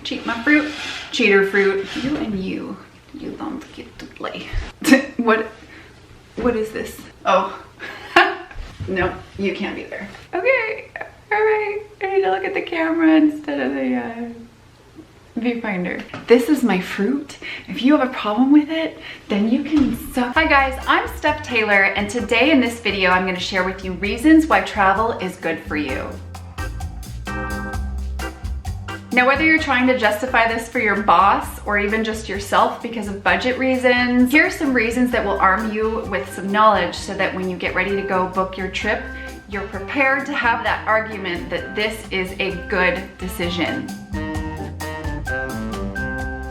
cheat my fruit, cheater fruit. You and you don't get to play. What is this? Oh, no, you can't be there. Okay, all right, I need to look at the camera instead of the viewfinder. This is my fruit. If you have a problem with it, then you can suck. Hi guys, I'm Steph Taylor, and today in this video, I'm gonna share with you reasons why travel is good for you. Now, whether you're trying to justify this for your boss or even just yourself because of budget reasons, here are some reasons that will arm you with some knowledge so that when you get ready to go book your trip, you're prepared to have that argument that this is a good decision.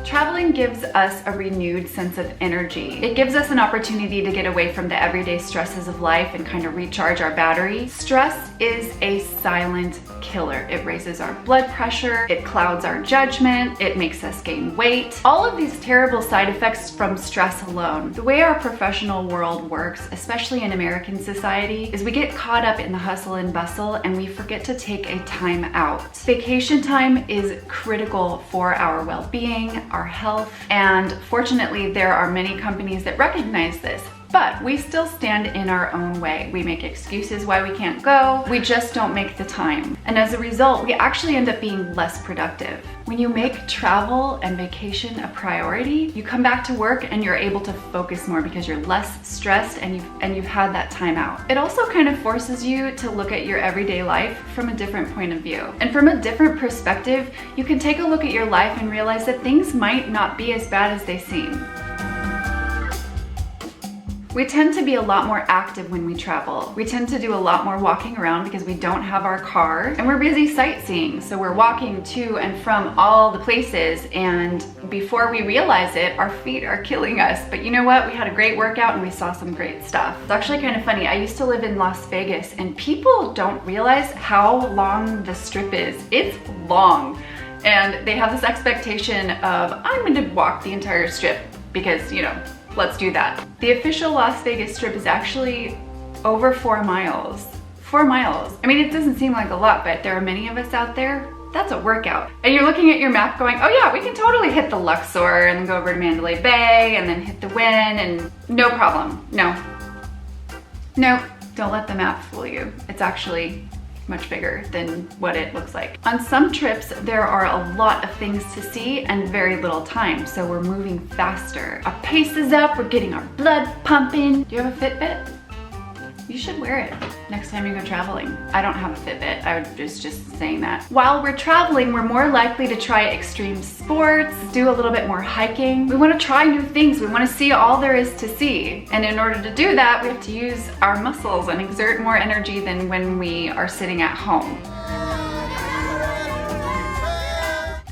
Traveling gives us a renewed sense of energy. It gives us an opportunity to get away from the everyday stresses of life and kind of recharge our battery. Stress is a silent killer. It raises our blood pressure, it clouds our judgment, it makes us gain weight. All of these terrible side effects from stress alone. The way our professional world works, especially in American society, is we get caught up in the hustle and bustle and we forget to take a time out. Vacation time is critical for our well-being, our health, and fortunately there are many companies that recognize this, but we still stand in our own way. We make excuses why we can't go, we just don't make the time. And as a result, we actually end up being less productive. When you make travel and vacation a priority, you come back to work and you're able to focus more because you're less stressed and you've had that time out. It also kind of forces you to look at your everyday life from a different point of view. And from a different perspective, you can take a look at your life and realize that things might not be as bad as they seem. We tend to be a lot more active when we travel. We tend to do a lot more walking around because we don't have our car and we're busy sightseeing. So we're walking to and from all the places, and before we realize it, our feet are killing us. But you know what? We had a great workout and we saw some great stuff. It's actually kind of funny. I used to live in Las Vegas and people don't realize how long the strip is. It's long. And they have this expectation of, I'm gonna walk the entire strip because, you know, let's do that. The official Las Vegas Strip is actually over 4 miles. 4 miles. I mean, it doesn't seem like a lot, but there are many of us out there. That's a workout. And you're looking at your map going, oh yeah, we can totally hit the Luxor and then go over to Mandalay Bay and then hit the Wynn and no problem. No. No, don't let the map fool you. It's actually much bigger than what it looks like. On some trips, there are a lot of things to see and very little time, so we're moving faster. Our pace is up, we're getting our blood pumping. Do you have a Fitbit? You should wear it next time you go traveling. I don't have a Fitbit, I was just saying that. While we're traveling, we're more likely to try extreme sports, do a little bit more hiking. We wanna try new things, we wanna see all there is to see. And in order to do that, we have to use our muscles and exert more energy than when we are sitting at home.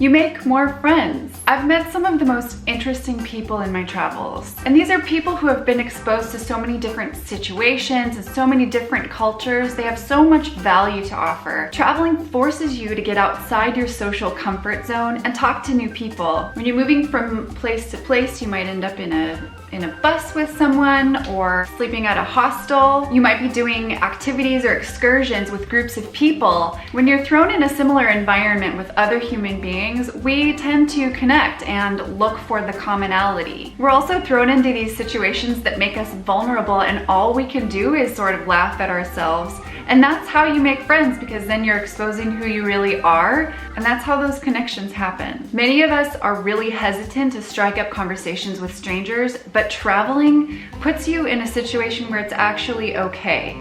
You make more friends. I've met some of the most interesting people in my travels. And these are people who have been exposed to so many different situations and so many different cultures. They have so much value to offer. Traveling forces you to get outside your social comfort zone and talk to new people. When you're moving from place to place, you might end up in a bus with someone or sleeping at a hostel. You might be doing activities or excursions with groups of people. When you're thrown in a similar environment with other human beings, we tend to connect and look for the commonality. We're also thrown into these situations that make us vulnerable, and all we can do is sort of laugh at ourselves. And that's how you make friends, because then you're exposing who you really are, and that's how those connections happen. Many of us are really hesitant to strike up conversations with strangers, but traveling puts you in a situation where it's actually okay.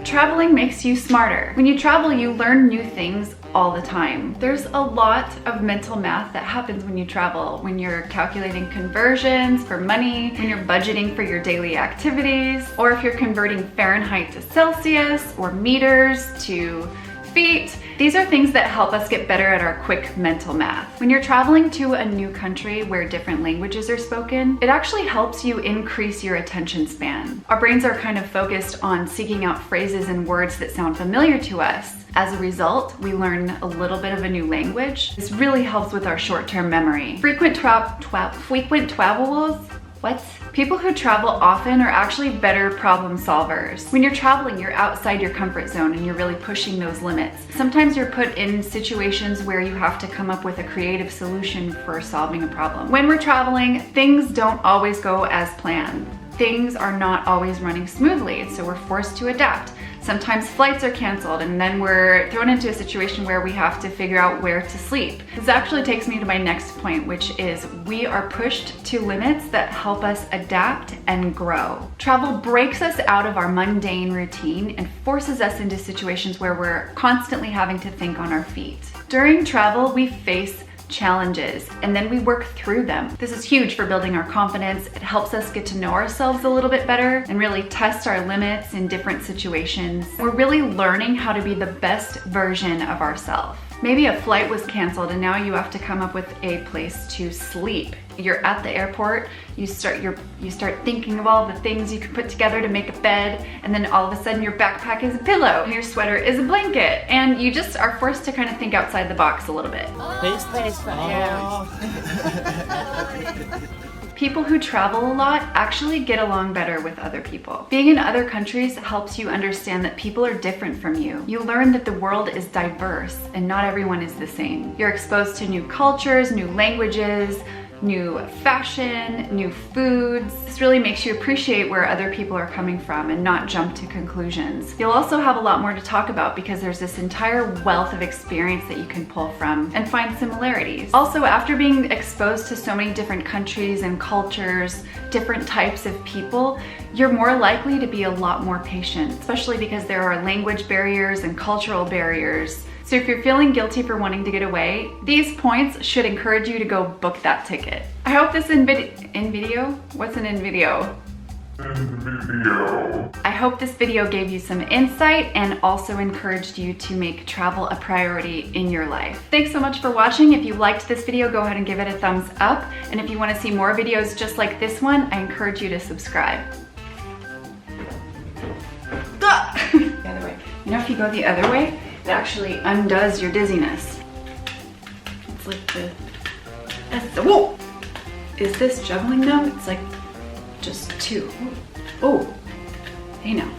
Traveling makes you smarter. When you travel, you learn new things all the time. There's a lot of mental math that happens when you travel, when you're calculating conversions for money, when you're budgeting for your daily activities, or if you're converting Fahrenheit to Celsius or meters to feet. These are things that help us get better at our quick mental math. When you're traveling to a new country where different languages are spoken, it actually helps you increase your attention span. Our brains are kind of focused on seeking out phrases and words that sound familiar to us. As a result, we learn a little bit of a new language. This really helps with our short-term memory. Frequent travelers What? People who travel often are actually better problem solvers. When you're traveling, you're outside your comfort zone and you're really pushing those limits. Sometimes you're put in situations where you have to come up with a creative solution for solving a problem. When we're traveling, things don't always go as planned. Things are not always running smoothly, so we're forced to adapt. Sometimes flights are canceled and then we're thrown into a situation where we have to figure out where to sleep. This actually takes me to my next point, which is we are pushed to limits that help us adapt and grow. Travel breaks us out of our mundane routine and forces us into situations where we're constantly having to think on our feet. During travel, we face challenges and then we work through them. This is huge for building our confidence. It helps us get to know ourselves a little bit better and really test our limits in different situations. We're really learning how to be the best version of ourselves. Maybe a flight was canceled and now you have to come up with a place to sleep. You're at the airport, you start thinking of all the things you can put together to make a bed, and then all of a sudden your backpack is a pillow and your sweater is a blanket, and you just are forced to kind of think outside the box a little bit. This place for People who travel a lot actually get along better with other people. Being in other countries helps you understand that people are different from you. You learn that the world is diverse and not everyone is the same. You're exposed to new cultures, new languages, new fashion, new foods. This really makes you appreciate where other people are coming from and not jump to conclusions. You'll also have a lot more to talk about because there's this entire wealth of experience that you can pull from and find similarities. Also, after being exposed to so many different countries and cultures, different types of people, you're more likely to be a lot more patient, especially because there are language barriers and cultural barriers. So if you're feeling guilty for wanting to get away, these points should encourage you to go book that ticket. I hope this What's an in-video? I hope this video gave you some insight and also encouraged you to make travel a priority in your life. Thanks so much for watching. If you liked this video, go ahead and give it a thumbs up. And if you want to see more videos just like this one, I encourage you to subscribe. The other way. You know, if you go the other way, it actually undoes your dizziness. It's like whoa! Is this juggling though? It's like just two. Oh, hey now.